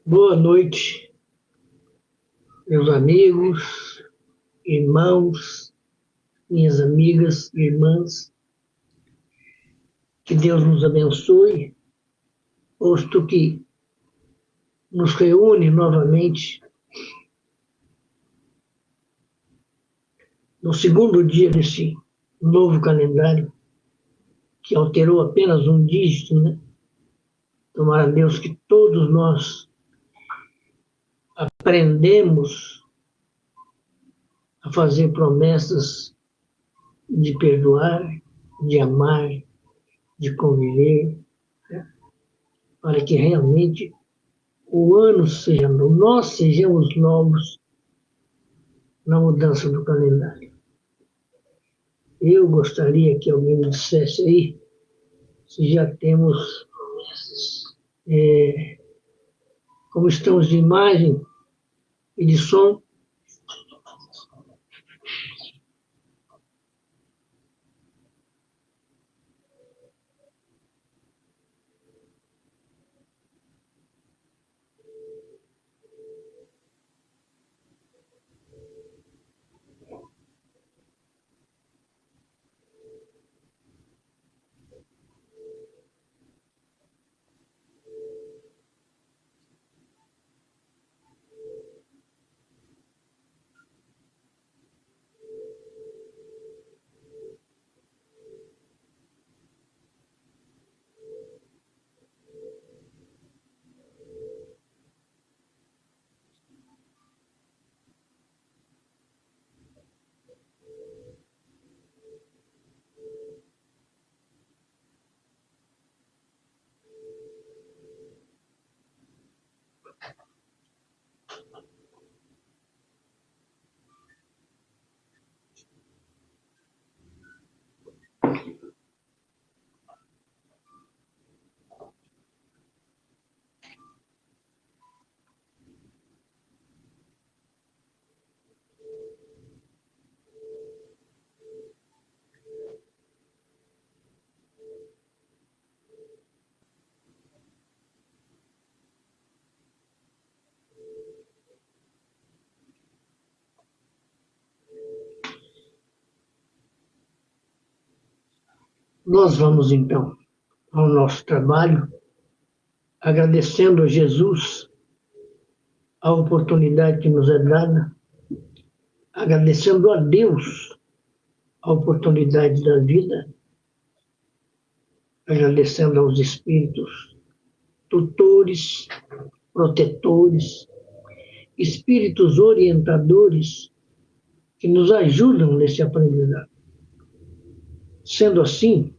Boa noite, meus amigos, irmãos, minhas amigas, irmãs. Que Deus nos abençoe, posto que nos reúne novamente no segundo dia desse novo calendário, que alterou apenas um dígito, né? Tomara a Deus que todos nós aprendemos a fazer promessas de perdoar, de amar, de conviver, né? Para que realmente o ano seja novo, nós sejamos novos na mudança do calendário. Eu gostaria que alguém me dissesse aí se já temos como estamos de imagem e de som. Nós vamos então ao nosso trabalho, agradecendo a Jesus a oportunidade que nos é dada, agradecendo a Deus a oportunidade da vida, agradecendo aos espíritos tutores, protetores, espíritos orientadores que nos ajudam nesse aprendizado. Sendo assim,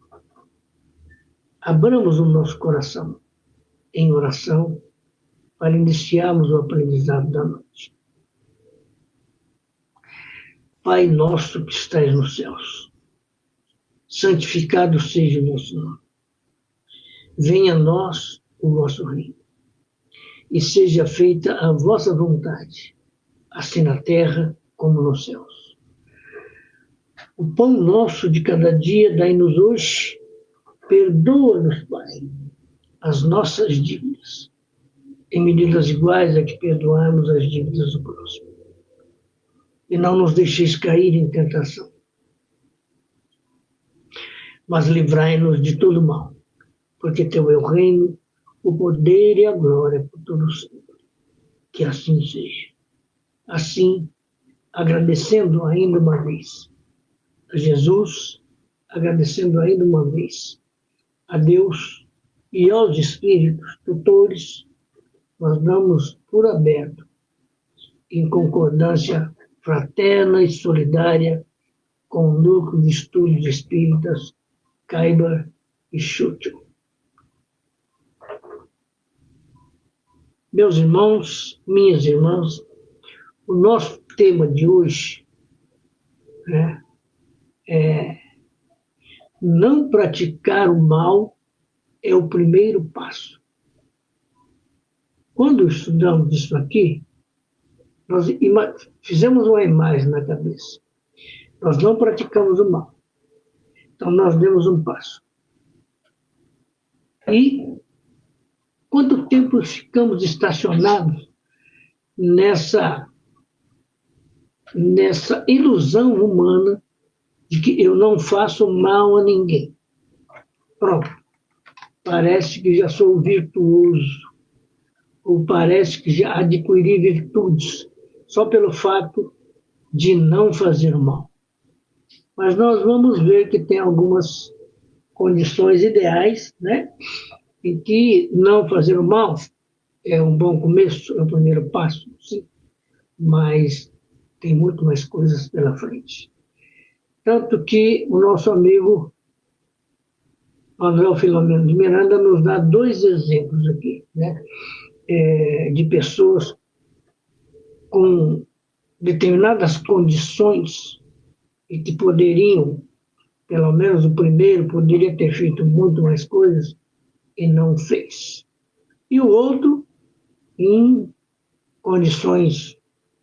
abramos o nosso coração em oração para iniciarmos o aprendizado da noite. Pai nosso que estais nos céus, santificado seja o vosso nome. Venha a nós o vosso reino, e seja feita a vossa vontade, assim na terra como nos céus. O pão nosso de cada dia dai-nos hoje, perdoa-nos, Pai, as nossas dívidas, em medidas iguais a que perdoamos as dívidas do próximo. E não nos deixeis cair em tentação, mas livrai-nos de todo mal, porque teu é o reino, o poder e a glória por todo sempre. Que assim seja. Assim, agradecendo ainda uma vez a Jesus, agradecendo ainda uma vez a Deus e aos espíritos tutores, nós damos por aberto, em concordância fraterna e solidária com o Núcleo de Estudos Espíritas Caiba e Schuttel. Meus irmãos, minhas irmãs, o nosso tema de hoje, né, é não praticar o mal é o primeiro passo. Quando estudamos isso aqui, nós fizemos uma imagem na cabeça. Nós não praticamos o mal. Então nós demos um passo. E Quanto tempo ficamos estacionados nessa ilusão humana de que eu não faço mal a ninguém? Pronto. Parece que já sou virtuoso, ou parece que já adquiri virtudes, só pelo fato de não fazer mal. Mas nós vamos ver que tem algumas condições ideais, né, em que não fazer o mal é um bom começo, é o primeiro passo, sim, mas tem muito mais coisas pela frente. Tanto que o nosso amigo Manuel Filomeno de Miranda nos dá 2 exemplos aqui, né, de pessoas com determinadas condições e que poderiam, pelo menos o primeiro, poderia ter feito muito mais coisas e não fez. E o outro, em condições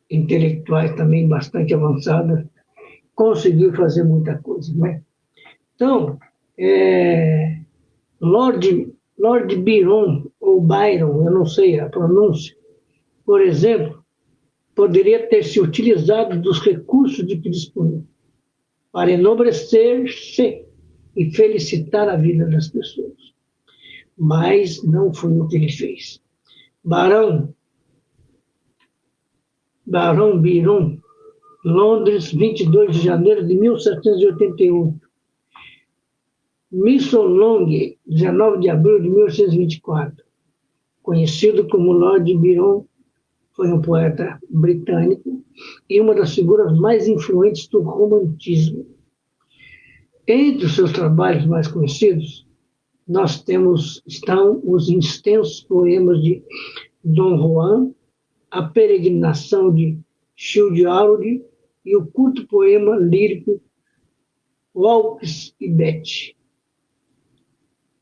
intelectuais também bastante avançadas, conseguiu fazer muita coisa, né? Então, Lord Byron, ou Byron, eu não sei a pronúncia, por exemplo, poderia ter se utilizado dos recursos de que dispunha para enobrecer-se e felicitar a vida das pessoas. Mas não foi o que ele fez. Barão Byron, Londres, 22 de janeiro de 1788. Missolonghi, 19 de abril de 1824. Conhecido como Lord Byron, foi um poeta britânico e uma das figuras mais influentes do romantismo. Entre os seus trabalhos mais conhecidos, estão os extensos poemas de Dom Juan, a peregrinação de Childe e o curto poema lírico Walks e Beth.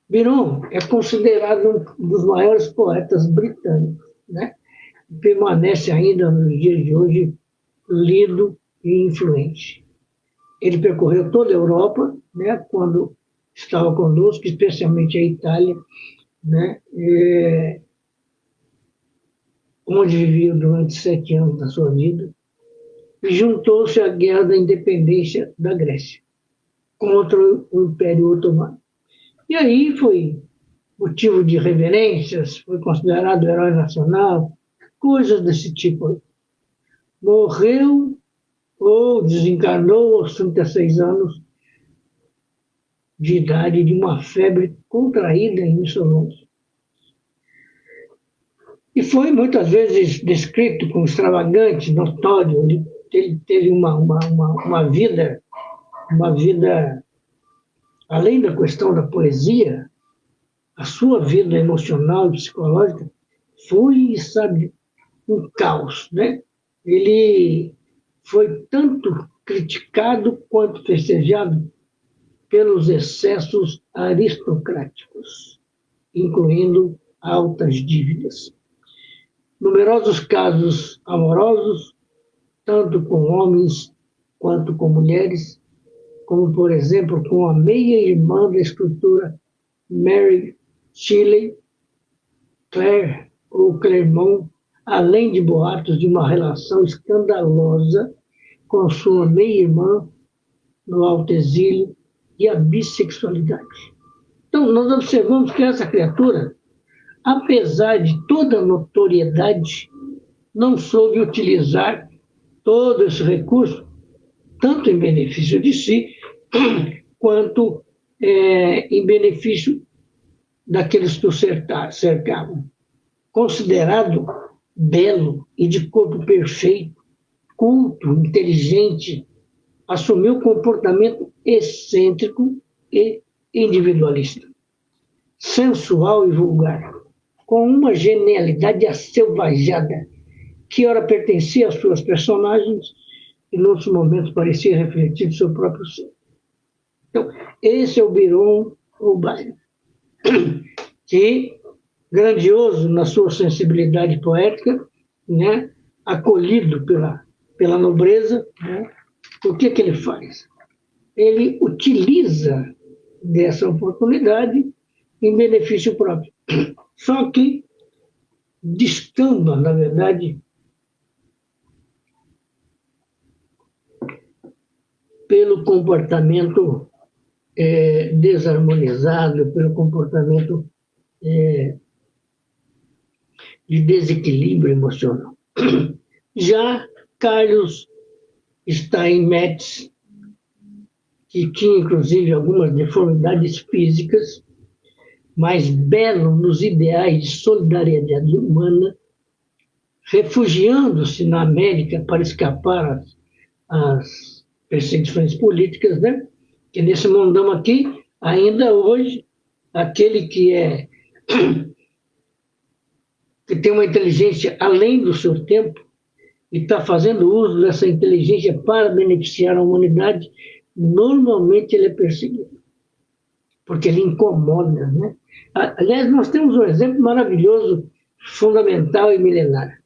Byron é considerado um dos maiores poetas britânicos, né? Permanece ainda nos dias de hoje lido e influente. Ele percorreu toda a Europa, né, quando estava conosco, especialmente a Itália, né, onde vivia durante 7 anos da sua vida, e juntou-se à Guerra da Independência da Grécia contra o Império Otomano. E aí foi motivo de reverências, foi considerado herói nacional, coisas desse tipo. Morreu ou desencarnou aos 36 anos de idade de uma febre contraída em Missolonghi. E foi muitas vezes descrito como extravagante, notório. Ele teve uma vida, além da questão da poesia, a sua vida emocional e psicológica foi, sabe, um caos, né? Ele foi tanto criticado quanto festejado pelos excessos aristocráticos, incluindo altas dívidas. Numerosos casos amorosos, tanto com homens quanto com mulheres, como, por exemplo, com a meia-irmã da escritora Mary Shelley, Claire ou Claremont, além de boatos de uma relação escandalosa com sua meia-irmã no alto exílio e a bissexualidade. Então, nós observamos que essa criatura, apesar de toda a notoriedade, não soube utilizar todo esse recurso, tanto em benefício de si, quanto em benefício daqueles que o cercavam. Considerado belo e de corpo perfeito, culto, inteligente, assumiu comportamento excêntrico e individualista, sensual e vulgar, com uma genialidade asselvajada, que ora pertencia às suas personagens e, em outros momentos, parecia refletir do seu próprio ser. Então, esse é o Byron ou Byron, que, grandioso na sua sensibilidade poética, né, acolhido pela nobreza, né, o que ele faz? Ele utiliza dessa oportunidade em benefício próprio. Só que descamba, na verdade, pelo comportamento desarmonizado, pelo comportamento de desequilíbrio emocional. Já Carlos Steinmetz, que tinha inclusive algumas deformidades físicas, mas belo nos ideais de solidariedade humana, refugiando-se na América para escapar às perseguições políticas, né? Que nesse mundão aqui, ainda hoje, aquele que tem uma inteligência além do seu tempo e está fazendo uso dessa inteligência para beneficiar a humanidade, normalmente ele é perseguido, porque ele incomoda, né? Aliás, nós temos um exemplo maravilhoso, fundamental e milenar.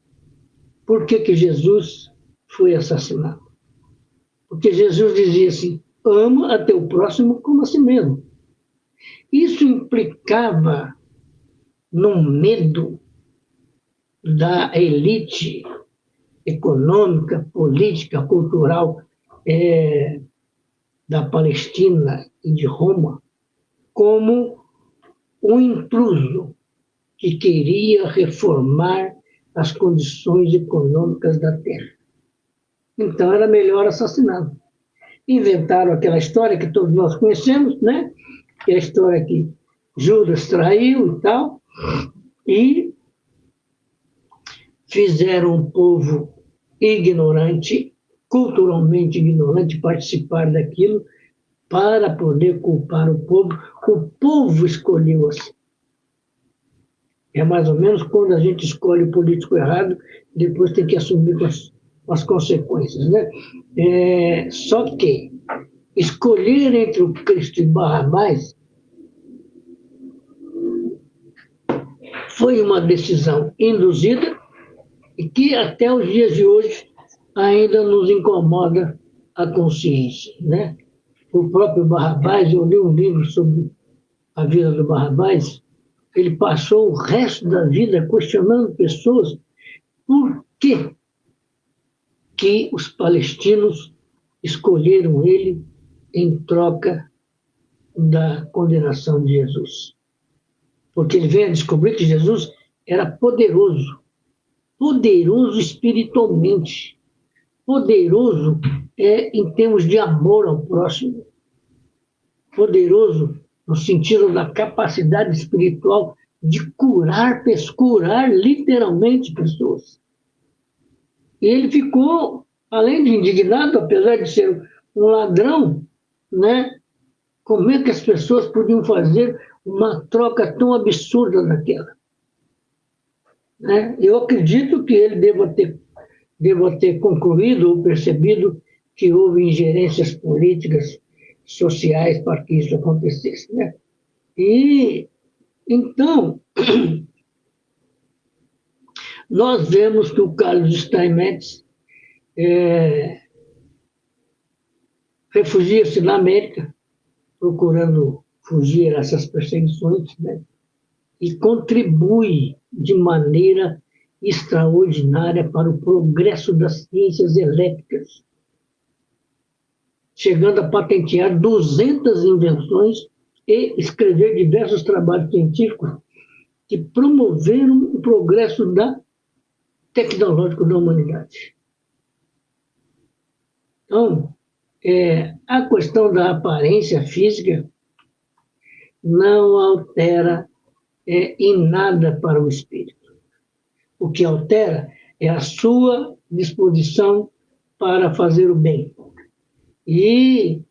Por que Jesus foi assassinado? Porque Jesus dizia assim: ama a teu próximo como a si mesmo. Isso implicava no medo da elite econômica, política, cultural da Palestina e de Roma, como um intruso que queria reformar as condições econômicas da terra. Então era melhor assassiná-lo. Inventaram aquela história que todos nós conhecemos, né? Que é a história que Judas traiu e tal, e fizeram um povo ignorante, culturalmente ignorante, participar daquilo para poder culpar o povo. O povo escolheu assim. É mais ou menos quando a gente escolhe o político errado, depois tem que assumir as consequências, né? Só que escolher entre o Cristo e Barrabás foi uma decisão induzida e que até os dias de hoje ainda nos incomoda a consciência, né? O próprio Barrabás, eu li um livro sobre a vida do Barrabás, ele passou o resto da vida questionando pessoas por que os palestinos escolheram ele em troca da condenação de Jesus. Porque ele veio a descobrir que Jesus era poderoso, poderoso espiritualmente, poderoso em termos de amor ao próximo, poderoso no sentido da capacidade espiritual de curar literalmente pessoas. E ele ficou, além de indignado, apesar de ser um ladrão, né? Como é que as pessoas podiam fazer uma troca tão absurda daquela? Né? Eu acredito que ele deva ter concluído ou percebido que houve ingerências políticas, sociais para que isso acontecesse. Né? E, então, nós vemos que o Carlos Steinmetz refugia-se na América, procurando fugir dessas perseguições, né? E contribui de maneira extraordinária para o progresso das ciências elétricas, chegando a patentear 200 invenções e escrever diversos trabalhos científicos que promoveram o progresso tecnológico da humanidade. Então, a questão da aparência física não altera em nada para o espírito. O que altera é a sua disposição para fazer o bem. E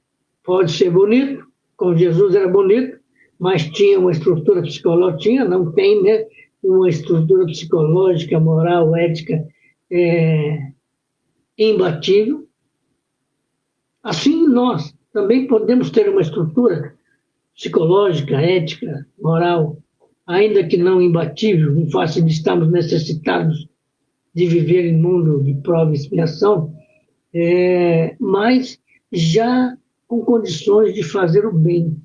pode ser bonito, como Jesus era bonito, mas tinha uma estrutura psicológica, não tem, né? Uma estrutura psicológica, moral, ética imbatível. Assim, nós também podemos ter uma estrutura psicológica, ética, moral, ainda que não imbatível, em face de estarmos necessitados de viver em mundo de prova e expiação, mas já com condições de fazer o bem.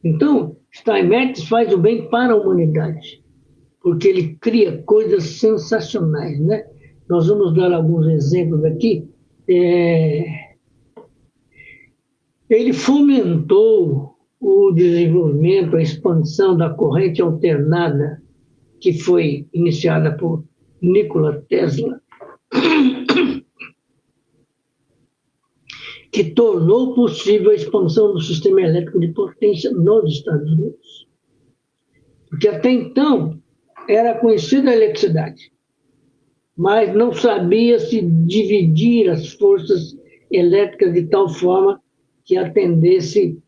Então, Steinmetz faz o bem para a humanidade, porque ele cria coisas sensacionais, né? Nós vamos dar alguns exemplos aqui. Ele fomentou o desenvolvimento, a expansão da corrente alternada, que foi iniciada por Nikola Tesla, que tornou possível a expansão do sistema elétrico de potência nos Estados Unidos. Porque até então era conhecida a eletricidade, mas não sabia se dividir as forças elétricas de tal forma que atendesse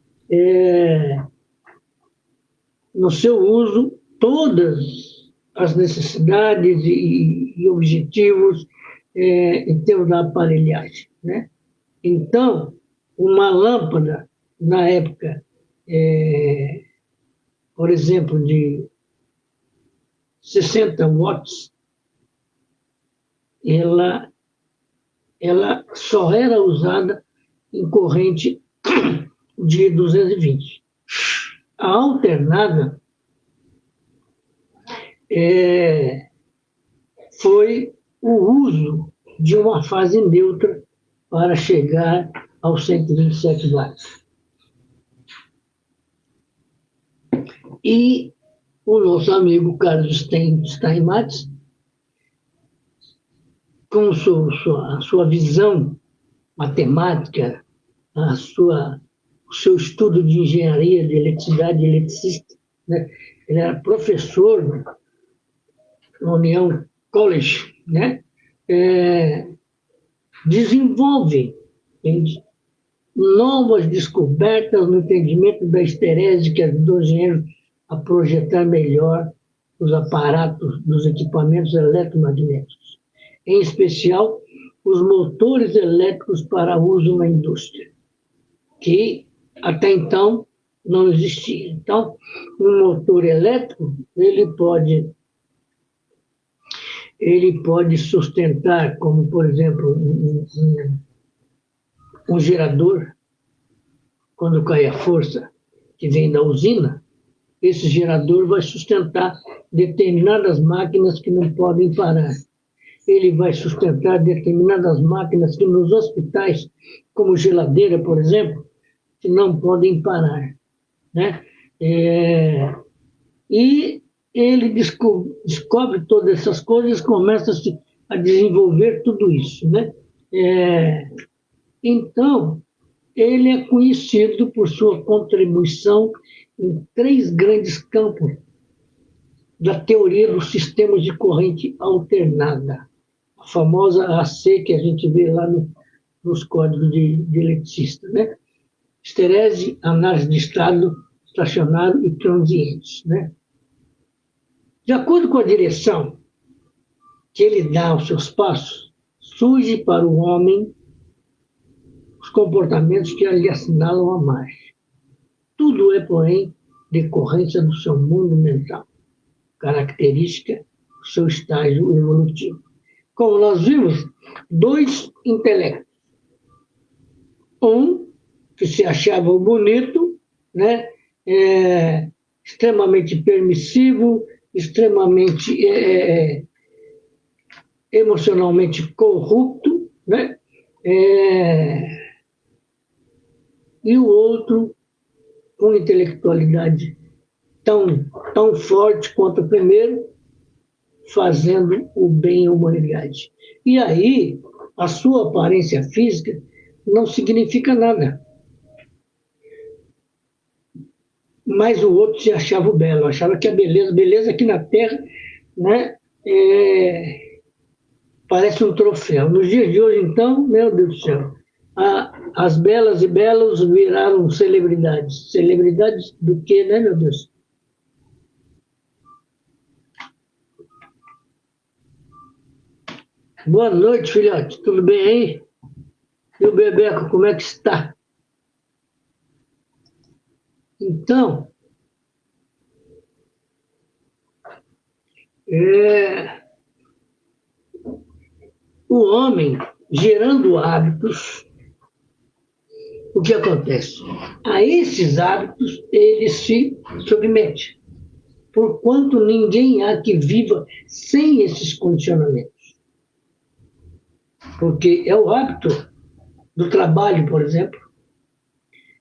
no seu uso todas as necessidades e objetivos em termos da aparelhagem, né? Então, uma lâmpada, na época, por exemplo, de 60 watts, ela só era usada em corrente de 220. A alternada foi o uso de uma fase neutra para chegar aos 127 watts. E o nosso amigo Carlos Steinmetz, com a sua visão matemática, o seu estudo de engenharia, de eletricidade, eletricista, né? Ele era professor na União College, né? Desenvolve novas descobertas no entendimento da histerese que ajudou os engenheiros a projetar melhor os aparatos dos equipamentos eletromagnéticos, em especial os motores elétricos para uso na indústria, que até então não existia. Então, um motor elétrico, ele pode sustentar, como por exemplo, um gerador, quando cai a força que vem da usina, esse gerador vai sustentar determinadas máquinas que não podem parar. Ele vai sustentar determinadas máquinas que nos hospitais, como geladeira, por exemplo, que não podem parar, né? E ele descobre todas essas coisas, começa a desenvolver tudo isso, né? Então, ele é conhecido por sua contribuição em 3 grandes campos da teoria dos sistemas de corrente alternada, a famosa AC que a gente vê lá nos códigos de eletricista, né? Histerese, análise de estado estacionário e transientes, né? De acordo com a direção que ele dá aos seus passos, surge para o homem os comportamentos que lhe assinalam a marcha. Tudo é, porém, decorrência do seu mundo mental, característica do seu estágio evolutivo. Como nós vimos, 2 intelectos. Um que se achava bonito, né? Extremamente permissivo, extremamente emocionalmente corrupto, né? E o outro com intelectualidade tão forte quanto o primeiro, fazendo o bem à humanidade. E aí, a sua aparência física não significa nada. Mas o outro se achava belo, achava que a beleza aqui na Terra, né, parece um troféu. Nos dias de hoje, então, meu Deus do céu, as belas e belos viraram celebridades. Celebridades do quê, né, meu Deus? Boa noite, filhote. Tudo bem aí? E o Bebeco, como é que está? Então, o homem, gerando hábitos, o que acontece? A esses hábitos ele se submete, porquanto ninguém há que viva sem esses condicionamentos. Porque é o hábito do trabalho, por exemplo,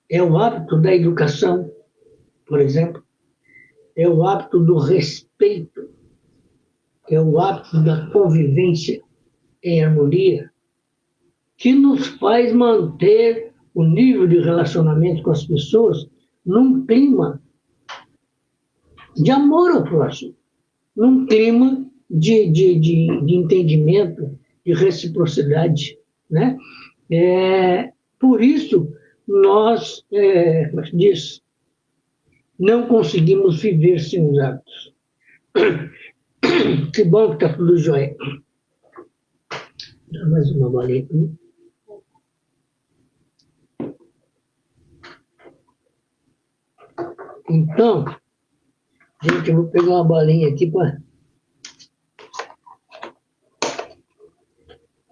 é o hábito da educação, por exemplo, é o hábito do respeito, é o hábito da convivência em harmonia, que nos faz manter o nível de relacionamento com as pessoas num clima de amor ao próximo, num clima de entendimento, de reciprocidade, né? Por isso, nós, como é que diz, não conseguimos viver sem os hábitos. Que bom que está tudo jóia. Dá mais uma bolinha para mim. Então, gente, eu vou pegar uma bolinha aqui para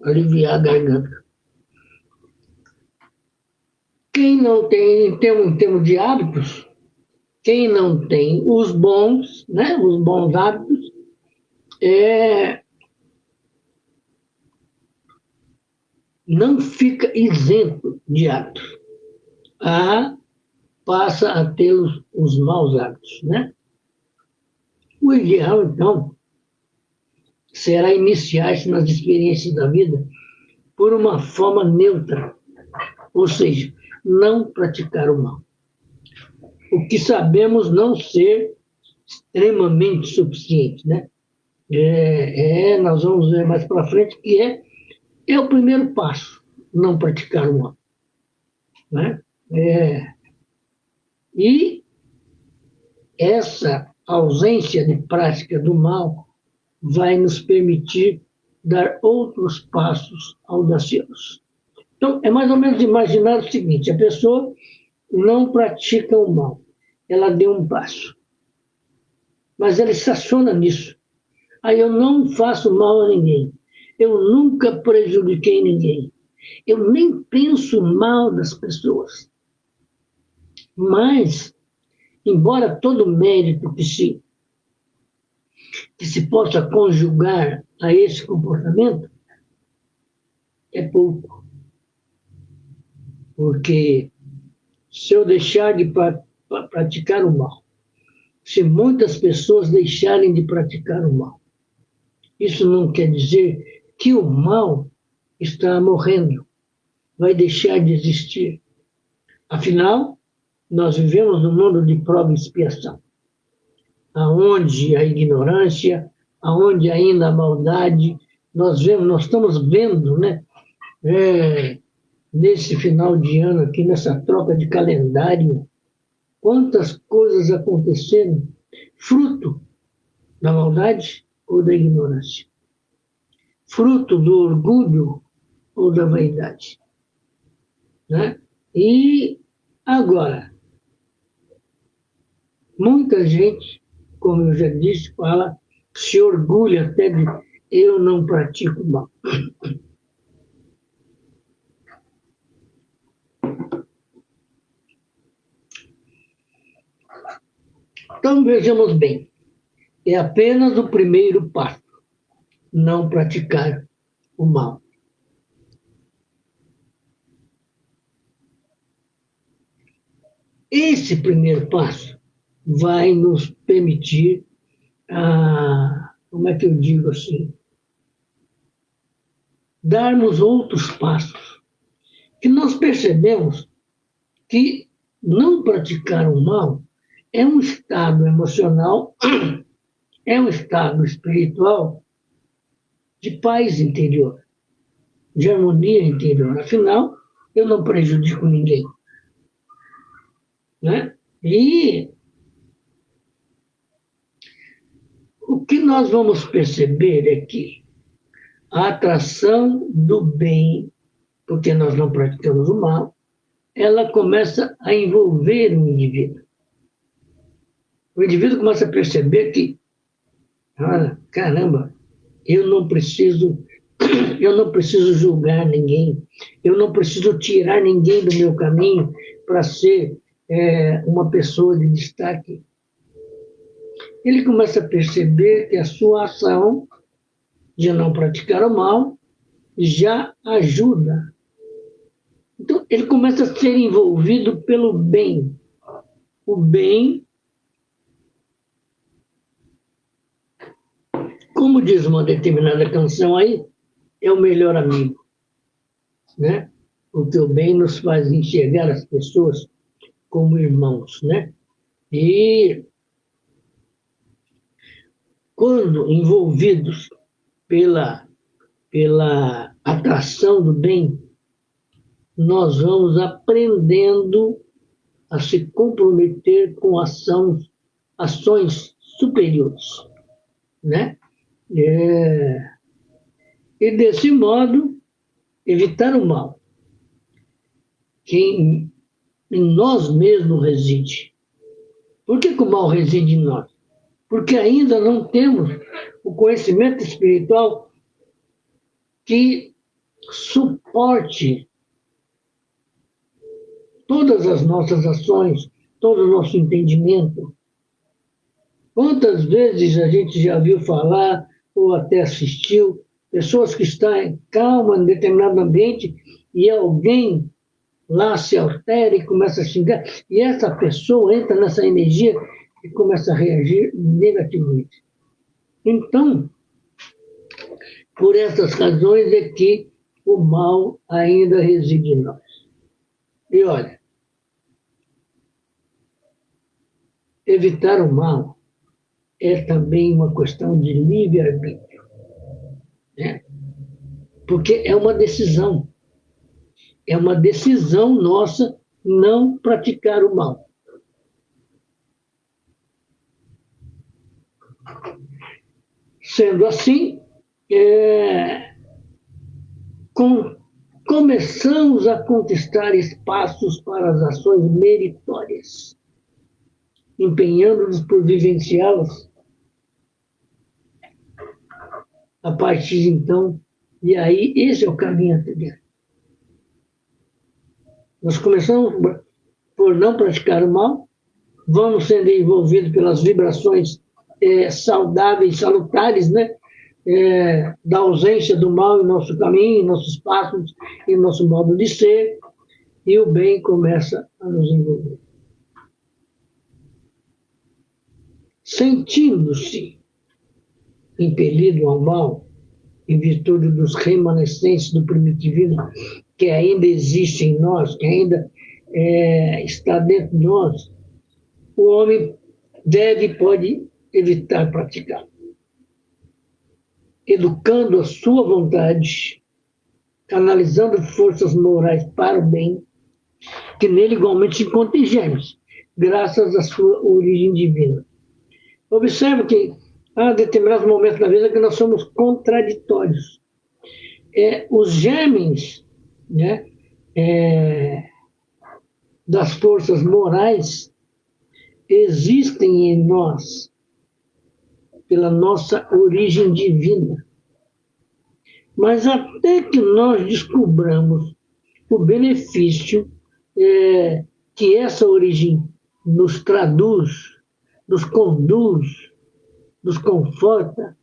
aliviar a garganta. Quem não tem, em termos de hábitos, quem não tem os bons, né, os bons hábitos, não fica isento de hábitos. Passa a ter os maus hábitos, né? O ideal, então, será iniciar-se nas experiências da vida por uma forma neutra, ou seja, não praticar o mal. O que sabemos não ser extremamente suficiente, né? Nós vamos ver mais para frente que é o primeiro passo, não praticar o mal, né? E essa ausência de prática do mal vai nos permitir dar outros passos audaciosos. Então, é mais ou menos imaginar o seguinte: a pessoa não pratica o mal, ela deu um passo, mas ela estaciona nisso. Aí eu não faço mal a ninguém, eu nunca prejudiquei ninguém, eu nem penso mal das pessoas. Mas, embora todo mérito que se possa conjugar a esse comportamento, é pouco. Porque se eu deixar de praticar o mal, se muitas pessoas deixarem de praticar o mal, isso não quer dizer que o mal está morrendo, vai deixar de existir. Afinal, nós vivemos num mundo de prova e expiação, aonde a ignorância, aonde ainda a maldade, nós estamos vendo, né? Nesse final de ano aqui, nessa troca de calendário, quantas coisas aconteceram fruto da maldade ou da ignorância, fruto do orgulho ou da vaidade, né? E agora, muita gente, como eu já disse, se orgulha até de eu não pratico mal. Então vejamos bem, é apenas o primeiro passo, não praticar o mal. Esse primeiro passo vai nos permitir, como é que eu digo assim, darmos outros passos, que nós percebemos que não praticar o mal é um estado emocional, é um estado espiritual de paz interior, de harmonia interior. Afinal, eu não prejudico ninguém, né? E o que nós vamos perceber é que a atração do bem, porque nós não praticamos o mal, ela começa a envolver o indivíduo. O indivíduo começa a perceber que, caramba, eu não preciso Eu não preciso julgar ninguém, eu não preciso tirar ninguém do meu caminho para ser uma pessoa de destaque. Ele começa a perceber que a sua ação de não praticar o mal já ajuda. Então, ele começa a ser envolvido pelo bem. O bem, como diz uma determinada canção aí, é o melhor amigo, né? Porque o bem nos faz enxergar as pessoas como irmãos, né? E quando envolvidos pela atração do bem, nós vamos aprendendo a se comprometer com ações superiores, né? E desse modo, evitar o mal, que em nós mesmos reside. Por que o mal reside em nós? Porque ainda não temos o conhecimento espiritual que suporte todas as nossas ações, todo o nosso entendimento. Quantas vezes a gente já viu falar ou até assistiu pessoas que estão em calma em determinado ambiente e alguém lá se altera e começa a xingar, e essa pessoa entra nessa energia e começa a reagir negativamente. Então, por essas razões é que o mal ainda reside em nós. E olha, evitar o mal é também uma questão de livre-arbítrio, né? Porque é uma decisão nossa não praticar o mal. Sendo assim, começamos a conquistar espaços para as ações meritórias, empenhando-nos por vivenciá-las. A partir de então, e aí esse é o caminho a trilhar. Nós começamos por não praticar o mal, vamos sendo envolvidos pelas vibrações saudáveis, salutares, né? Da ausência do mal em nosso caminho, em nossos passos, em nosso modo de ser, e o bem começa a nos envolver. Sentindo-se impelido ao mal, em virtude dos remanescentes do primitivismo que ainda existe em nós, que ainda está dentro de nós, o homem pode evitar praticar, educando a sua vontade, canalizando forças morais para o bem, que nele igualmente se encontram germes, graças à sua origem divina. Observe que há determinados momentos da vida que nós somos contraditórios. Os germes, né, das forças morais existem em nós pela nossa origem divina. Mas até que nós descobramos o benefício que essa origem nos traduz, nos conduz, nos conforta,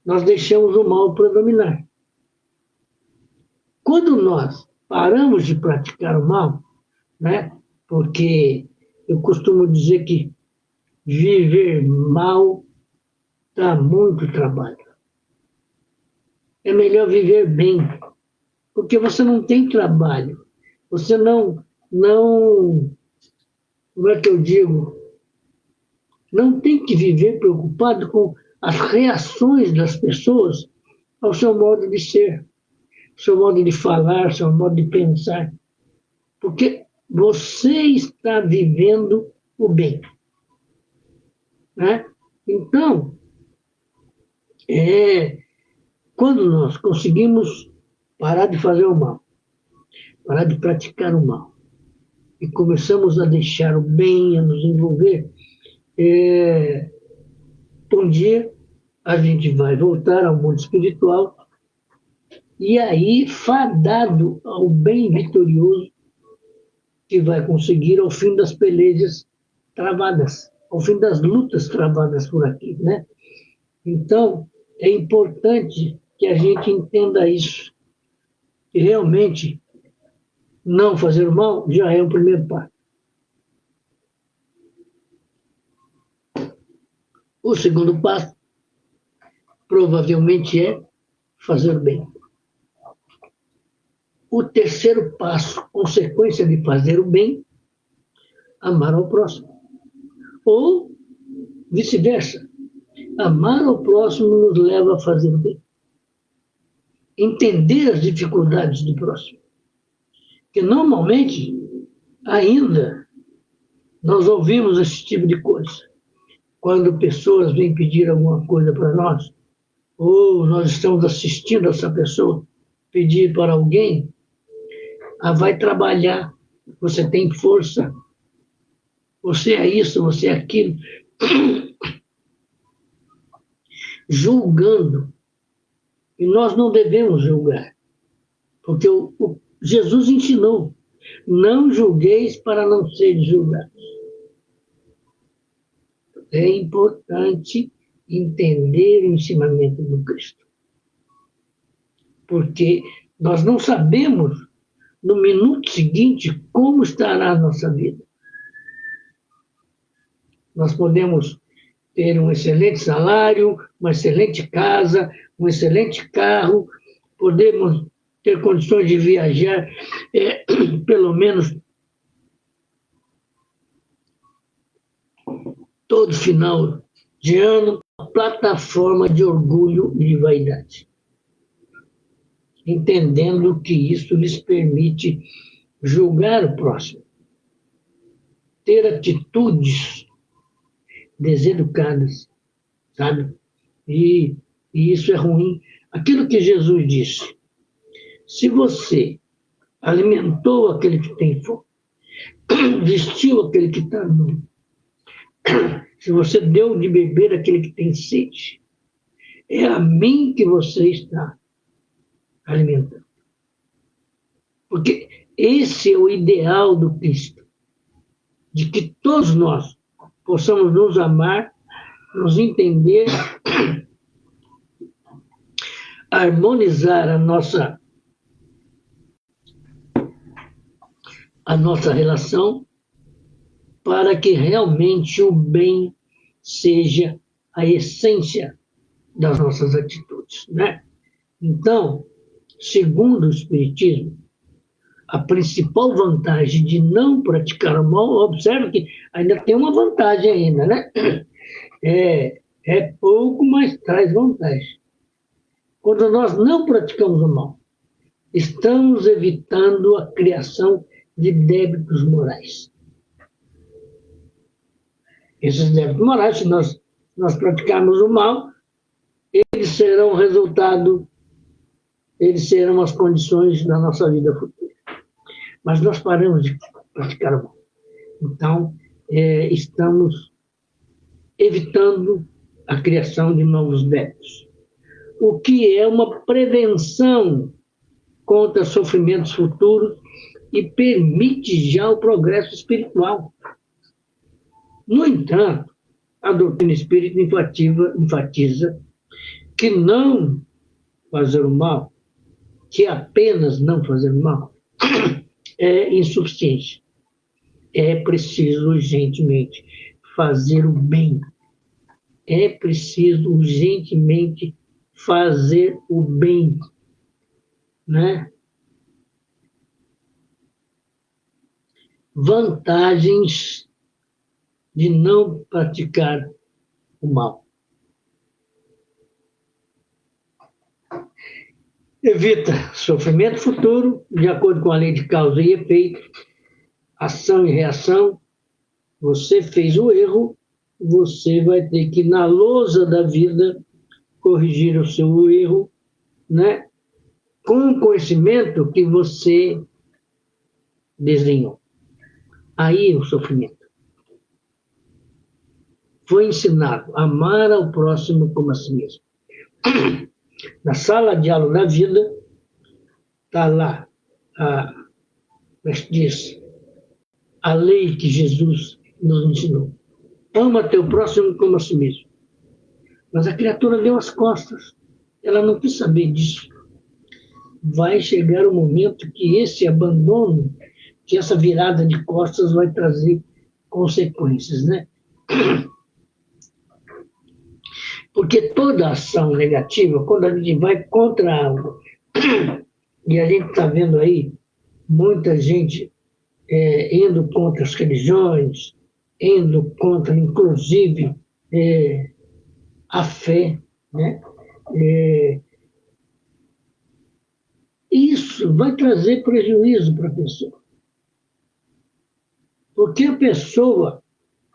nós deixamos o mal predominar. Quando nós paramos de praticar o mal, né, porque eu costumo dizer que viver mal dá muito trabalho. É melhor viver bem, porque você não tem trabalho. Você não, como é que eu digo? Não tem que viver preocupado com as reações das pessoas ao seu modo de ser, seu modo de falar, seu modo de pensar. Porque você está vivendo o bem, né? Então, quando nós conseguimos parar de fazer o mal, parar de praticar o mal, e começamos a deixar o bem, a nos envolver, um dia a gente vai voltar ao mundo espiritual e aí fadado ao bem vitorioso que vai conseguir ao fim das pelejas travadas, ao fim das lutas travadas por aqui, né? Então, é importante que a gente entenda isso. E realmente, não fazer o mal já é o primeiro passo. O segundo passo, provavelmente, é fazer o bem. O terceiro passo, consequência de fazer o bem, amar ao próximo. Ou vice-versa. Amar ao próximo nos leva a fazer o bem. Entender as dificuldades do próximo. Porque normalmente, ainda, nós ouvimos esse tipo de coisa. Quando pessoas vêm pedir alguma coisa para nós, ou nós estamos assistindo essa pessoa pedir para alguém, vai trabalhar, você tem força, você é isso, você é aquilo, julgando. E nós não devemos julgar, porque Jesus ensinou, não julgueis para não seres julgados. É importante entender o ensinamento do Cristo, porque nós não sabemos no minuto seguinte como estará a nossa vida. Nós podemos ter um excelente salário, uma excelente casa, um excelente carro, podemos ter condições de viajar pelo menos todo final de ano, uma plataforma de orgulho e de vaidade. Entendendo que isso lhes permite julgar o próximo, ter atitudes deseducadas, sabe? E isso é ruim. Aquilo que Jesus disse, se você alimentou aquele que tem fome, vestiu aquele que está nu, se você deu de beber àquele que tem sede, é a mim que você está alimentando. Porque esse é o ideal do Cristo, de que todos nós possamos nos amar, nos entender, harmonizar a nossa relação, para que realmente o bem seja a essência das nossas atitudes, né? Então, segundo o Espiritismo, a principal vantagem de não praticar o mal, observe que ainda tem uma vantagem ainda, né? É pouco, mas traz vantagem. Quando nós não praticamos o mal, estamos evitando a criação de débitos morais. Esses débitos morais, se nós praticarmos o mal, eles serão o resultado, eles serão as condições da nossa vida futura. Mas nós paramos de praticar o mal. Então, estamos evitando a criação de novos débitos, o que é uma prevenção contra sofrimentos futuros e permite já o progresso espiritual. No entanto, a doutrina espírita enfatiza que não fazer o mal, que apenas não fazer o mal, é insuficiente. É preciso urgentemente fazer o bem. É preciso urgentemente fazer o bem, né? Vantagens de não praticar o mal. Evita sofrimento futuro, de acordo com a lei de causa e efeito, ação e reação. Você fez o erro, você vai ter que, na lousa da vida, corrigir o seu erro, né? Com o conhecimento que você desenhou. Aí o sofrimento. Foi ensinado a amar ao próximo como a si mesmo. Na sala de aula da vida, está lá, como é que diz, a lei que Jesus nos ensinou. Ama teu próximo como a si mesmo. Mas a criatura deu as costas. Ela não quis saber disso. Vai chegar o momento que esse abandono, que essa virada de costas vai trazer consequências, né? Porque toda ação negativa, quando a gente vai contra algo, e a gente está vendo aí muita gente indo contra as religiões, indo contra, inclusive, a fé, né? Isso vai trazer prejuízo para a pessoa. Porque a pessoa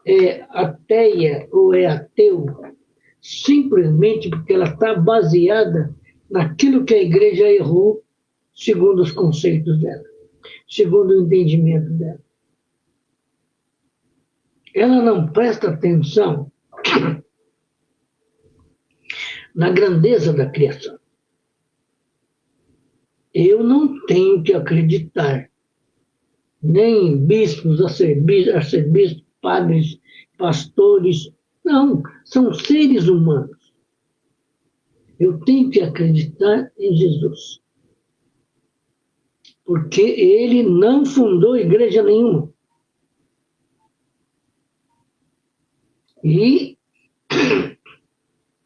é ateia ou é ateu simplesmente porque ela está baseada naquilo que a igreja errou segundo os conceitos dela, segundo o entendimento dela. Ela não presta atenção na grandeza da criação. Eu não tenho que acreditar nem em bispos, arcebispos, padres, pastores. Não, são seres humanos. Eu tenho que acreditar em Jesus. Porque ele não fundou igreja nenhuma. E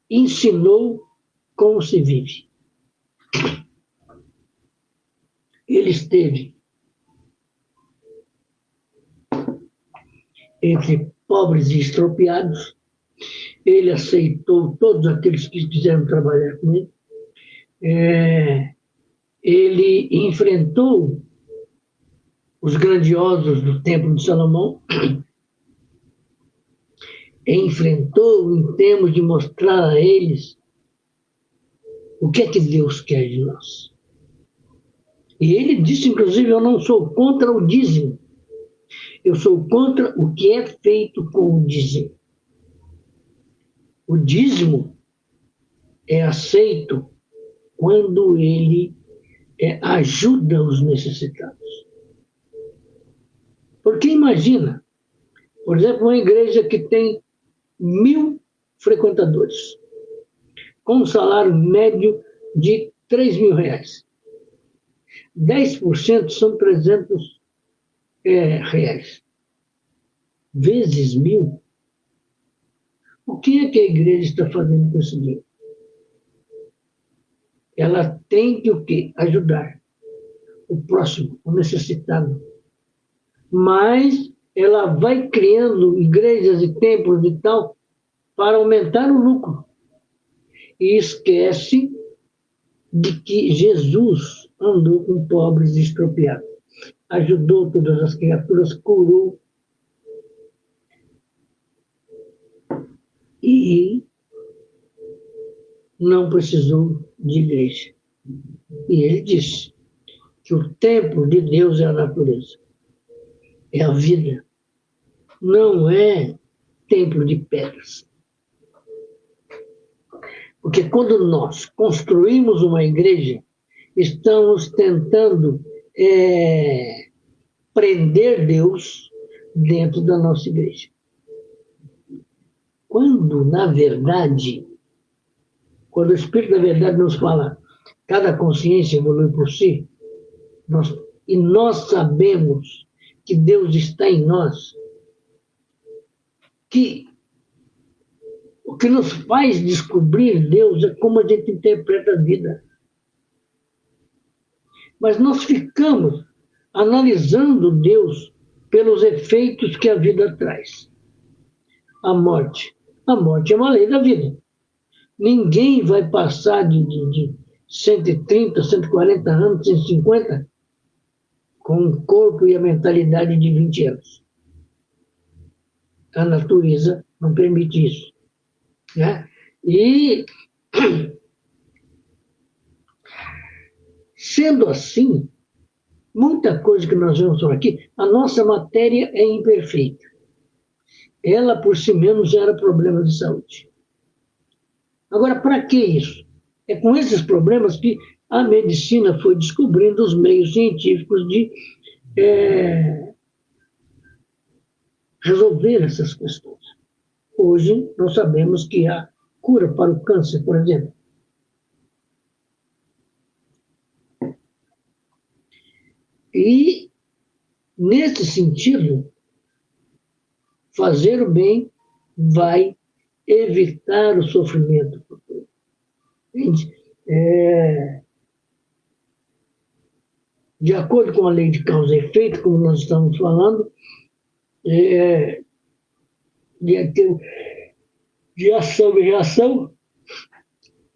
ensinou como se vive. Ele esteve entre pobres e estropiados. Ele aceitou todos aqueles que quiseram trabalhar com ele. Ele enfrentou os grandiosos do Templo de Salomão. Enfrentou em termos de mostrar a eles o que é que Deus quer de nós. E ele disse, inclusive, eu não sou contra o dízimo. Eu sou contra o que é feito com o dízimo. O dízimo é aceito quando ele ajuda os necessitados. Porque imagina, por exemplo, uma igreja que tem 1.000 frequentadores, com um salário médio de R$3.000. 10% são R$300. Vezes 1.000. O que é que a igreja está fazendo com esse dinheiro? Ela tem que o quê? Ajudar o próximo, o necessitado. Mas ela vai criando igrejas e templos e tal para aumentar o lucro. E esquece de que Jesus andou com pobres e estropiados. Ajudou todas as criaturas, curou. E não precisou de igreja. E ele disse que o templo de Deus é a natureza, é a vida, não é templo de pedras. Porque quando nós construímos uma igreja, estamos tentando prender Deus dentro da nossa igreja. Quando, na verdade, quando o Espírito da Verdade nos fala, cada consciência evolui por si, e nós sabemos que Deus está em nós, que o que nos faz descobrir Deus é como a gente interpreta a vida. Mas nós ficamos analisando Deus pelos efeitos que a vida traz. A morte. A morte é uma lei da vida. Ninguém vai passar de 130, 140 anos, 150 com o corpo e a mentalidade de 20 anos. A natureza não permite isso. Né? E, sendo assim, muita coisa que nós vemos por aqui, a nossa matéria é imperfeita. Ela, por si mesma, gera problemas de saúde. Agora, para que isso? É com esses problemas que a medicina foi descobrindo os meios científicos de resolver essas questões. Hoje, nós sabemos que há cura para o câncer, por exemplo. E, nesse sentido, fazer o bem vai evitar o sofrimento futuro. De acordo com a lei de causa e efeito, como nós estamos falando, de ação e reação,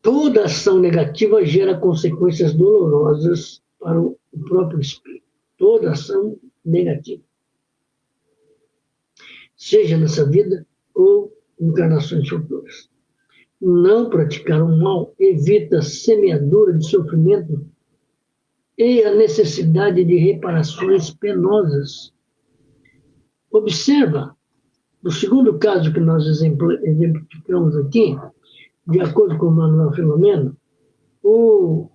toda ação negativa gera consequências dolorosas para o próprio espírito. Toda ação negativa. Seja nessa vida ou encarnações futuras. Não praticar o mal evita a semeadura de sofrimento e a necessidade de reparações penosas. Observa, no segundo caso que nós exemplificamos aqui, de acordo com o Manuel Filomeno, como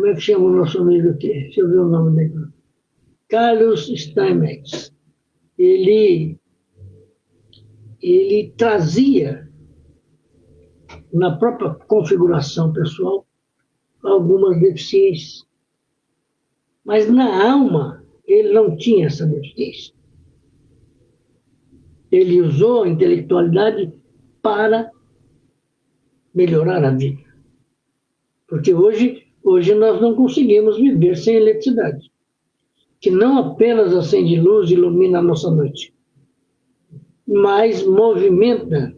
é que chama o nosso amigo aqui? Deixa eu ver o nome dele. Carlos Steinmetz. Ele trazia, na própria configuração pessoal, algumas deficiências. Mas na alma, ele não tinha essa deficiência. Ele usou a intelectualidade para melhorar a vida. Porque hoje nós não conseguimos viver sem eletricidade, que não apenas acende luz e ilumina a nossa noite, mas movimenta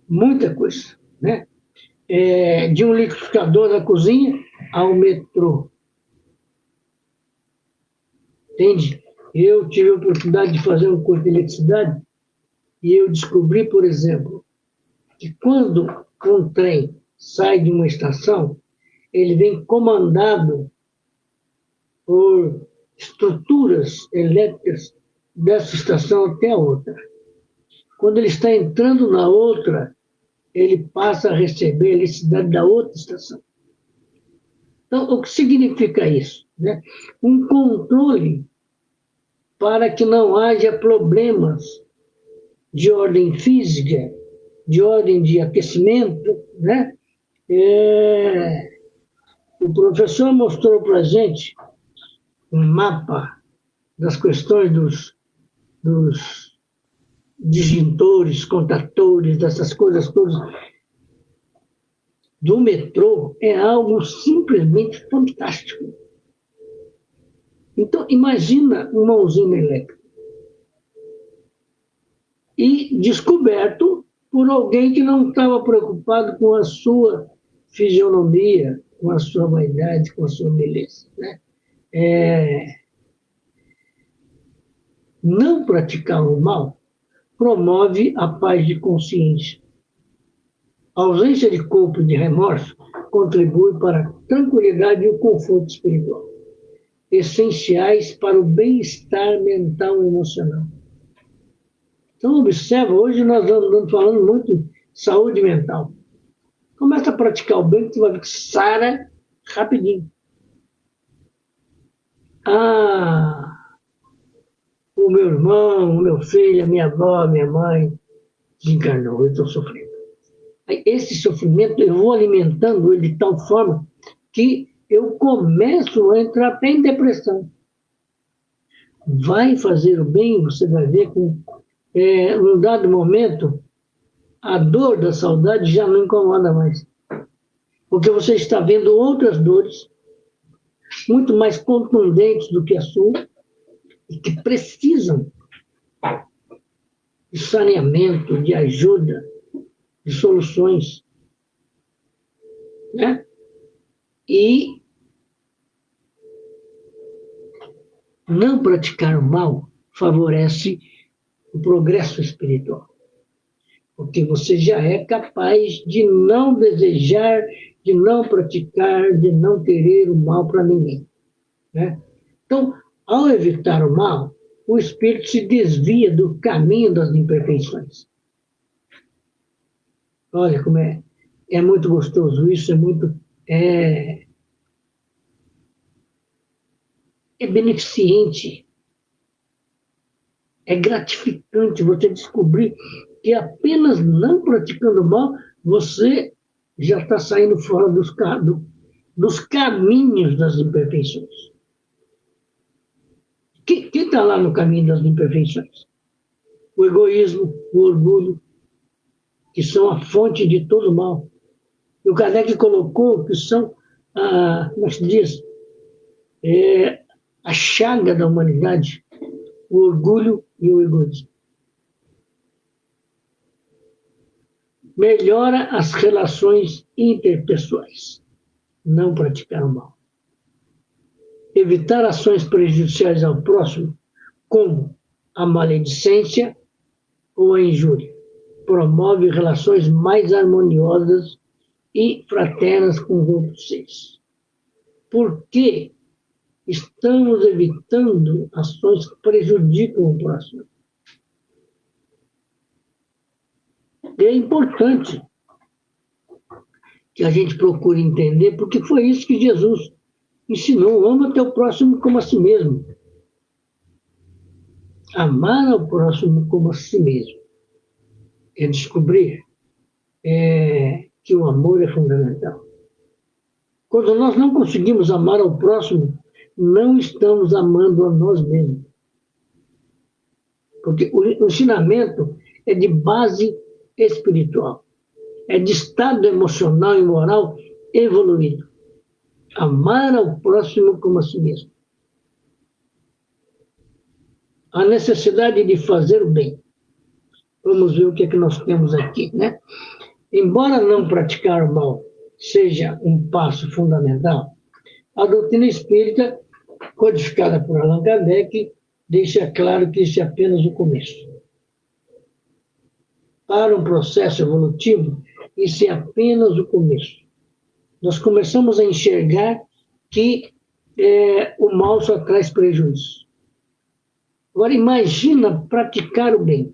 muita coisa, né? De um liquidificador na cozinha ao metrô. Entende? Eu tive a oportunidade de fazer um curso de eletricidade e eu descobri, por exemplo, que quando um trem sai de uma estação, ele vem comandado por estruturas elétricas dessa estação até a outra. Quando ele está entrando na outra, ele passa a receber a eletricidade da outra estação. Então, o que significa isso? Né? Um controle para que não haja problemas de ordem física, de ordem de aquecimento, né? O professor mostrou para a gente um mapa das questões dos disjuntores, contatores, dessas coisas todas do metrô, é algo simplesmente fantástico. Então, imagina uma usina elétrica. E descoberto por alguém que não estava preocupado com a sua fisionomia, com a sua vaidade, com a sua beleza. Né? Não praticar o mal promove a paz de consciência. A ausência de culpa e de remorso contribui para a tranquilidade e o conforto espiritual, essenciais para o bem-estar mental e emocional. Então, observa, hoje nós estamos falando muito de saúde mental. Começa a praticar o bem, que você vai ver que sara rapidinho. O meu irmão, o meu filho, a minha avó, a minha mãe desencarnou, eu estou sofrendo. Esse sofrimento eu vou alimentando ele de tal forma que eu começo a entrar até em depressão. Vai fazer o bem, você vai ver com num dado momento, a dor da saudade já não incomoda mais. Porque você está vendo outras dores, muito mais contundentes do que a sua, e que precisam de saneamento, de ajuda, de soluções. Né? E não praticar o mal favorece o progresso espiritual. Porque você já é capaz de não desejar, de não praticar, de não querer o mal para ninguém. Né? Então, ao evitar o mal, o espírito se desvia do caminho das imperfeições. Olha como é É muito gostoso isso, é beneficente, é gratificante você descobrir que apenas não praticando mal, você já está saindo fora dos caminhos das imperfeições. Quem está lá no caminho das imperfeições? O egoísmo, o orgulho, que são a fonte de todo mal. E o Kardec colocou que são, como se diz, a chaga da humanidade, o orgulho e o egoísmo. Melhora as relações interpessoais. Não praticar o mal. Evitar ações prejudiciais ao próximo, como a maledicência ou a injúria. Promove relações mais harmoniosas e fraternas com os outros seres. Por que estamos evitando ações que prejudicam o próximo? E é importante que a gente procure entender, porque foi isso que Jesus ensinou: ama teu próximo como a si mesmo. Amar ao próximo como a si mesmo é descobrir que o amor é fundamental. Quando nós não conseguimos amar ao próximo, não estamos amando a nós mesmos. Porque o ensinamento é de base espiritual, é de estado emocional e moral evoluído. Amar ao próximo como a si mesmo. A necessidade de fazer o bem. Vamos ver o que é que nós temos aqui, né? Embora não praticar o mal seja um passo fundamental, a doutrina espírita, codificada por Allan Kardec, deixa claro que isso é apenas o começo. Para um processo evolutivo, isso é apenas o começo. Nós começamos a enxergar que o mal só traz prejuízo. Agora, imagina praticar o bem.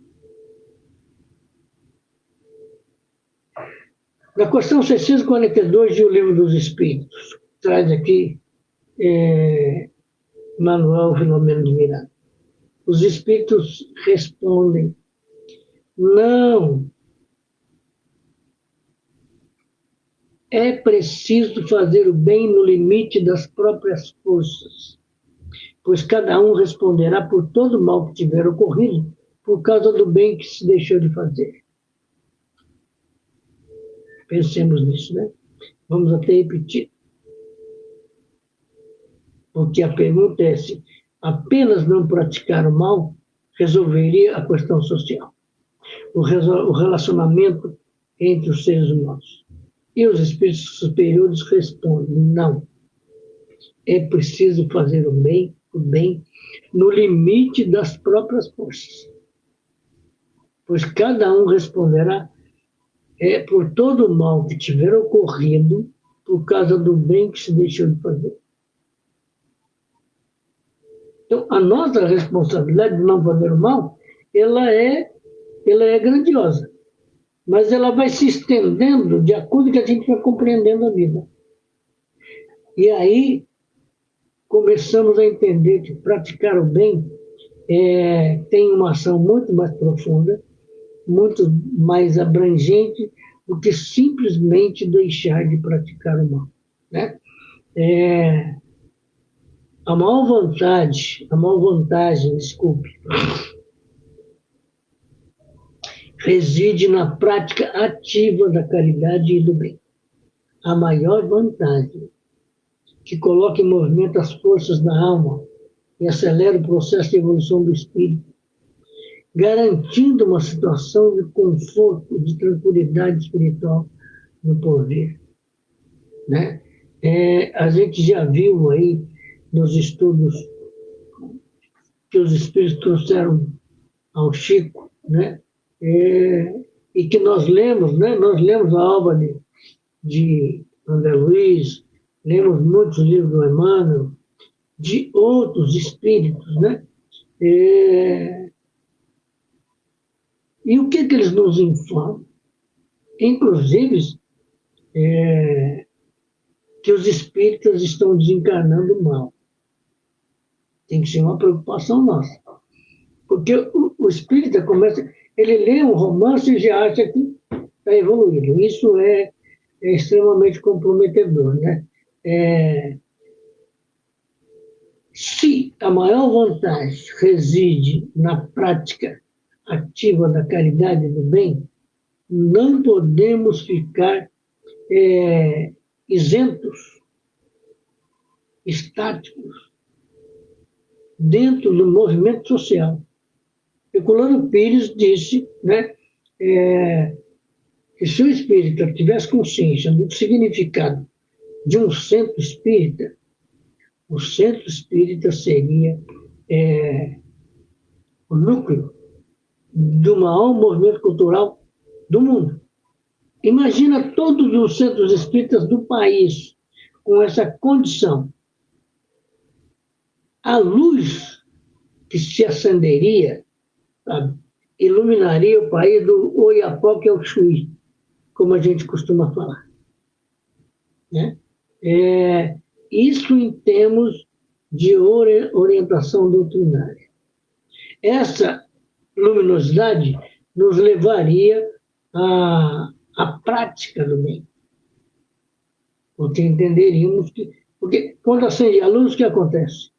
Na questão 642 do Livro dos Espíritos, traz aqui Manuel Filomeno de Miranda. Os Espíritos respondem: não, é preciso fazer o bem no limite das próprias forças, pois cada um responderá por todo o mal que tiver ocorrido por causa do bem que se deixou de fazer. Pensemos nisso, né? Vamos até repetir. Porque a pergunta é se apenas não praticar o mal resolveria a questão social, o relacionamento entre os seres humanos. E os espíritos superiores respondem: não. É preciso fazer o bem no limite das próprias forças, pois cada um responderá por todo o mal que tiver ocorrido por causa do bem que se deixou de fazer. Então, a nossa responsabilidade de não fazer o mal, ela é grandiosa, mas ela vai se estendendo de acordo com que a gente vai compreendendo a vida. E aí começamos a entender que praticar o bem tem uma ação muito mais profunda, muito mais abrangente do que simplesmente deixar de praticar o mal, né? A maior vantagem, reside na prática ativa da caridade e do bem. A maior vantagem, que coloca em movimento as forças da alma e acelera o processo de evolução do espírito, garantindo uma situação de conforto, de tranquilidade espiritual no porvir, né? A gente já viu aí nos estudos que os espíritos trouxeram ao Chico, né? E que nós lemos, né? Nós lemos a obra de André Luiz, lemos muitos livros do Emmanuel, de outros espíritos, né? E o que eles nos informam? Inclusive, que os espíritas estão desencarnando mal. Tem que ser uma preocupação nossa. Porque o espírita começa, ele lê um romance e já acha que está evoluindo. Isso é extremamente comprometedor, né? Se a maior vantagem reside na prática ativa da caridade e do bem, não podemos ficar isentos, estáticos, dentro do movimento social. Herculano Pires disse, né, que se o espírita tivesse consciência do significado de um centro espírita, o centro espírita seria o núcleo do maior movimento cultural do mundo. Imagina todos os centros espíritas do país com essa condição. A luz que se acenderia, sabe, iluminaria o país do Oiapoque ao Chuí, como a gente costuma falar. Né? Isso em termos de orientação doutrinária. Essa luminosidade nos levaria à prática do bem. Porque entenderíamos que... Porque quando acende a luz, o que acontece?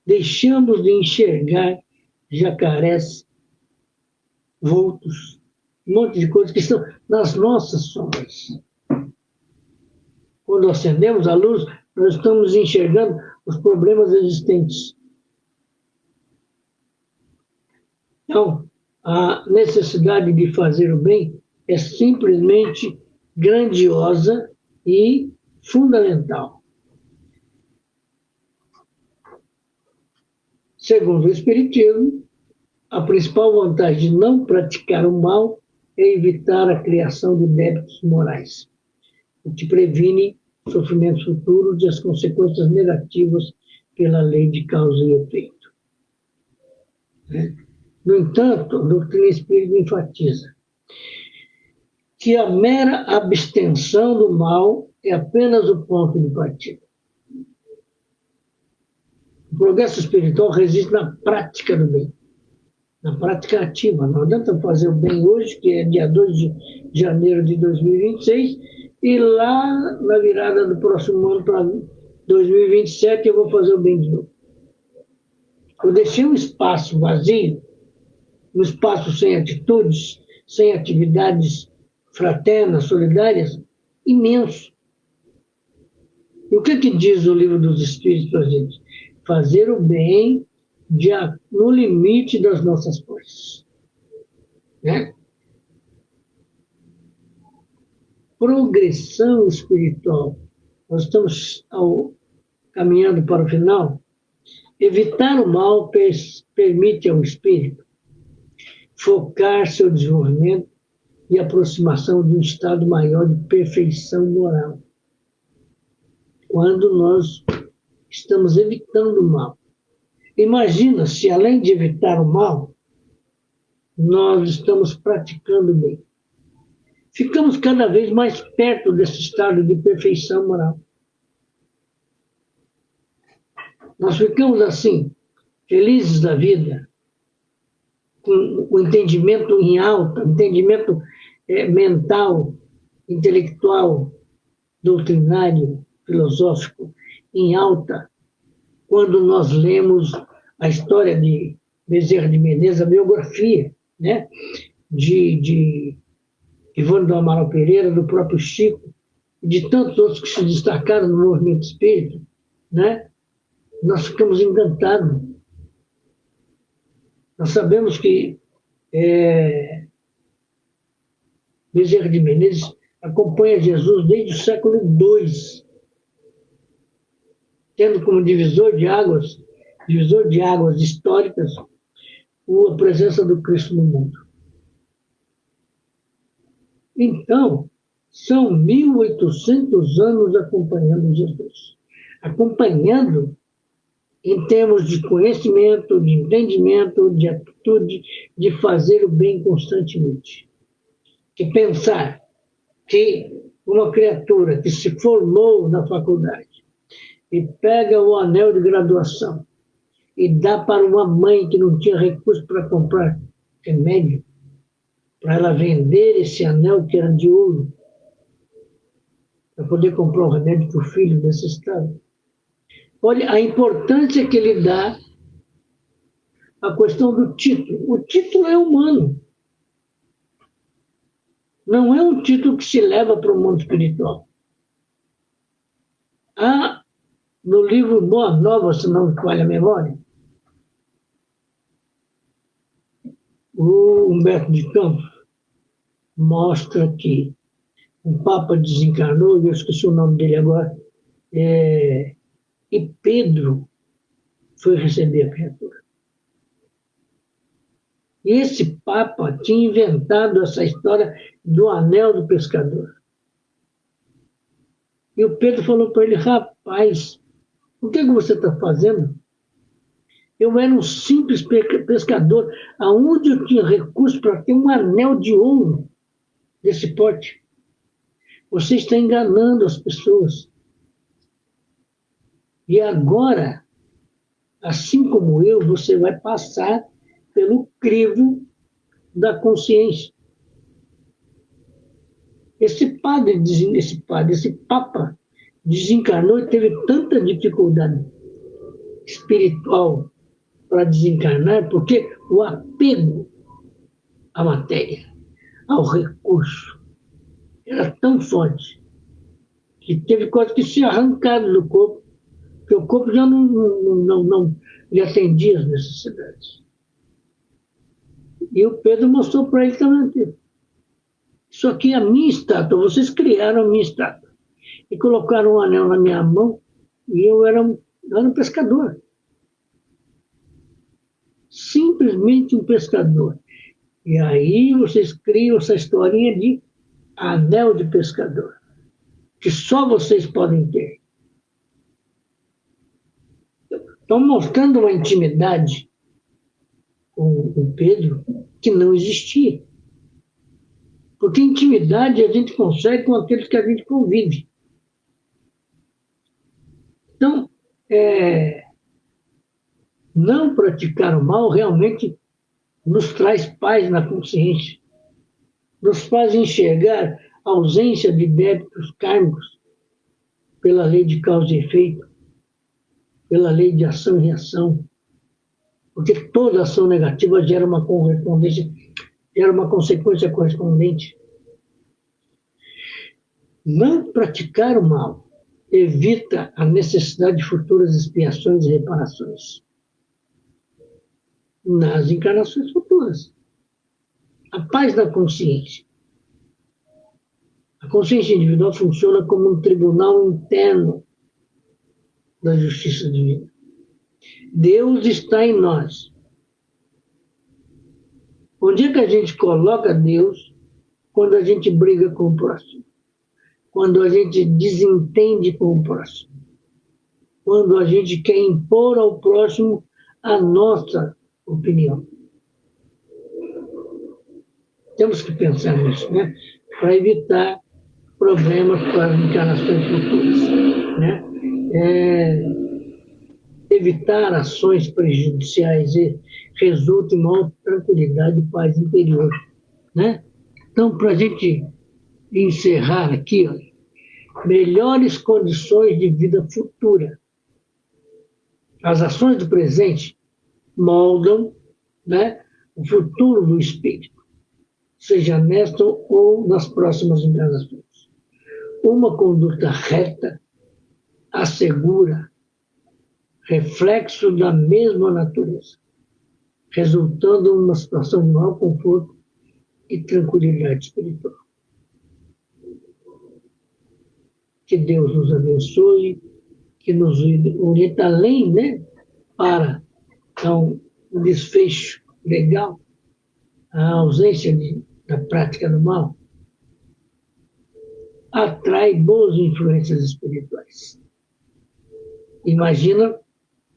Deixamos de enxergar jacarés, vultos, um monte de coisas que estão nas nossas sombras. Quando acendemos a luz, nós estamos enxergando os problemas existentes. Então, a necessidade de fazer o bem é simplesmente grandiosa e fundamental. Segundo o Espiritismo, a principal vantagem de não praticar o mal é evitar a criação de débitos morais, o que previne sofrimentos futuros e as consequências negativas pela lei de causa e efeito. No entanto, a doutrina espírita enfatiza que a mera abstenção do mal é apenas o ponto de partida. O progresso espiritual reside na prática do bem, na prática ativa. Não adianta fazer o bem hoje, que é dia 2 de janeiro de 2026, e lá na virada do próximo ano para 2027 eu vou fazer o bem de novo. Eu deixei um espaço vazio, um espaço sem atitudes, sem atividades fraternas, solidárias, imenso. E o que diz o Livro dos Espíritos para a gente? Fazer o bem no limite das nossas forças. Né? Progressão espiritual. Nós estamos caminhando para o final. Evitar o mal permite ao espírito focar seu desenvolvimento e aproximação de um estado maior de perfeição moral. Quando nós estamos evitando o mal. Imagina se, além de evitar o mal, nós estamos praticando o bem. Ficamos cada vez mais perto desse estado de perfeição moral. Nós ficamos assim, felizes da vida, com o entendimento em alta, entendimento mental, intelectual, doutrinário, filosófico, em alta, quando nós lemos a história de Bezerra de Menezes, a biografia, né, de Ivone do Amaral Pereira, do próprio Chico, e de tantos outros que se destacaram no movimento espírita, né, nós ficamos encantados. Nós sabemos que Bezerra de Menezes acompanha Jesus desde o século II, tendo como divisor de águas históricas a presença do Cristo no mundo. Então, são 1.800 anos acompanhando Jesus. Acompanhando em termos de conhecimento, de entendimento, de atitude, de fazer o bem constantemente. que pensar que uma criatura que se formou na faculdade e pega o anel de graduação e dá para uma mãe que não tinha recurso para comprar remédio, para ela vender esse anel que era de ouro, para poder comprar um remédio para o filho necessitado. Olha a importância que ele dá à questão do título. O título é humano. Não é um título que se leva para o mundo espiritual. Há, no livro Boa Nova, se não me falha a memória, o Humberto de Campos mostra que um Papa desencarnou, eu esqueci o nome dele agora, e Pedro foi receber a criatura. E esse Papa tinha inventado essa história do anel do pescador. E o Pedro falou para ele: rapaz, o que você está fazendo? Eu era um simples pescador, aonde eu tinha recurso para ter um anel de ouro desse porte. Você está enganando as pessoas. E agora, assim como eu, você vai passar pelo crivo da consciência. Esse Papa, desencarnou e teve tanta dificuldade espiritual para desencarnar, porque o apego à matéria, ao recurso, era tão forte que teve quase que se arrancado do corpo, porque o corpo já não lhe atendia às necessidades. E o Pedro mostrou para ele também: isso aqui é a minha estátua, vocês criaram a minha estátua. E colocaram um anel na minha mão e eu era um pescador. Simplesmente um pescador. E aí vocês criam essa historinha de anel de pescador, que só vocês podem ter. Estão mostrando uma intimidade com o Pedro que não existia. Porque intimidade a gente consegue com aqueles que a gente convive. Então, não praticar o mal realmente nos traz paz na consciência, nos faz enxergar a ausência de débitos kármicos pela lei de causa e efeito, pela lei de ação e reação, porque toda ação negativa gera uma correspondência, gera uma consequência correspondente. Não praticar o mal evita a necessidade de futuras expiações e reparações nas encarnações futuras. A paz da consciência. A consciência individual funciona como um tribunal interno da justiça divina. Deus está em nós. Onde é que a gente coloca Deus? Quando a gente briga com o próximo. Quando a gente desentende com o próximo. Quando a gente quer impor ao próximo a nossa opinião. Temos que pensar nisso, né? Para evitar problemas para as encarnações futuras, né? Evitar ações prejudiciais resulta em maior tranquilidade e paz interior, né? Então, para a gente encerrar aqui, melhores condições de vida futura. As ações do presente moldam, né, o futuro do espírito, seja nesta ou nas próximas encarnações. Uma conduta reta assegura reflexo da mesma natureza, resultando em uma situação de maior conforto e tranquilidade espiritual. Que Deus nos abençoe, que nos oriente além, né, para então, um desfecho legal, a ausência da prática do mal, atrai boas influências espirituais. Imagina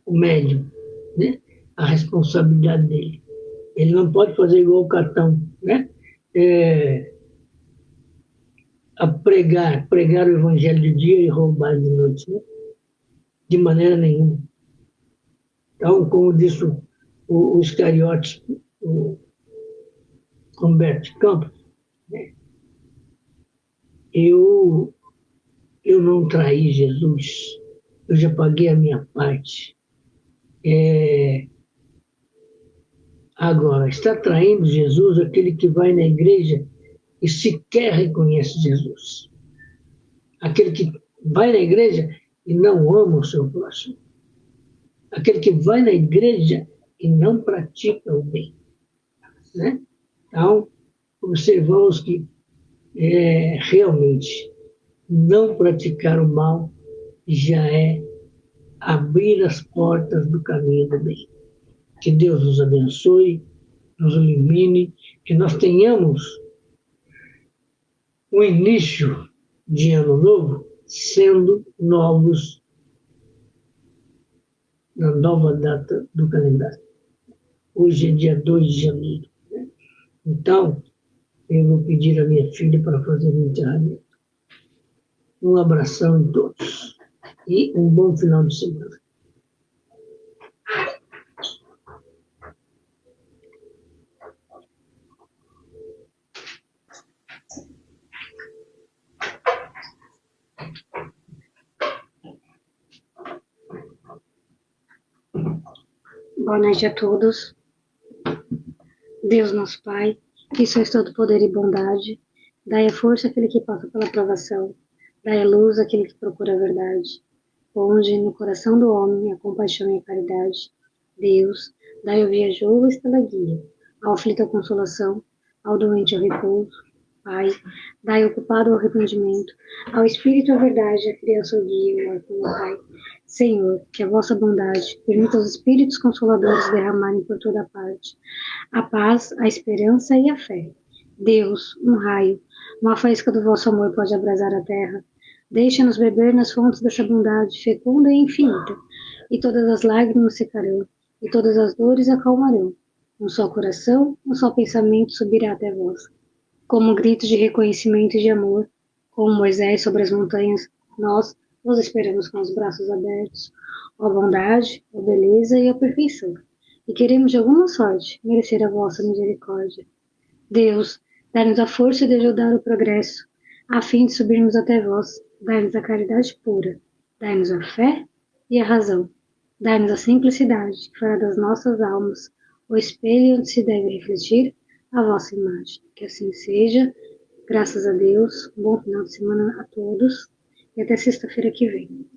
o médium, né? A responsabilidade dele. Ele não pode fazer igual o cartão, né? a pregar o evangelho de dia e roubar de noite, né? De maneira nenhuma. Então, como disse o Iscariotes, o Humberto Campos, né? eu não traí Jesus, eu já paguei a minha parte. Agora, está traindo Jesus aquele que vai na igreja e sequer reconhece Jesus. Aquele que vai na igreja e não ama o seu próximo. Aquele que vai na igreja e não pratica o bem. Né? Então, observamos que realmente não praticar o mal já é abrir as portas do caminho do bem. Que Deus nos abençoe, nos ilumine, que nós tenhamos um início de ano novo sendo novos na nova data do calendário. Hoje é dia 2 de janeiro. Né? Então, eu vou pedir à minha filha para fazer o enterramento. Um abração em todos e um bom final de semana. Boa noite a todos. Deus nosso Pai, que sois todo poder e bondade, dai a força àquele que passa pela provação, dai a luz àquele que procura a verdade. Ponde no coração do homem a compaixão e a caridade. Deus, dai ao viajoso a estrela guia, ao aflito a consolação, ao doente o repouso. Pai, dai ao culpado o arrependimento, ao espírito a verdade, à criança o guia e o órfão o Pai. Senhor, que a vossa bondade permita aos espíritos consoladores derramarem por toda parte a paz, a esperança e a fé. Deus, um raio, uma faísca do vosso amor pode abrasar a terra. Deixa-nos beber nas fontes dessa bondade fecunda e infinita, e todas as lágrimas secarão, e todas as dores acalmarão. Um só coração, um só pensamento subirá até vós. Como um grito de reconhecimento e de amor, como Moisés sobre as montanhas, nós vos esperamos com os braços abertos, ó bondade, ó beleza e ó perfeição. E queremos de alguma sorte merecer a vossa misericórdia. Deus, dai-nos a força de ajudar o progresso, a fim de subirmos até vós. Dai-nos a caridade pura, dai-nos a fé e a razão. Dai-nos a simplicidade, que fará das nossas almas o espelho onde se deve refletir a vossa imagem. Que assim seja. Graças a Deus. Bom final de semana a todos. E até sexta-feira que vem.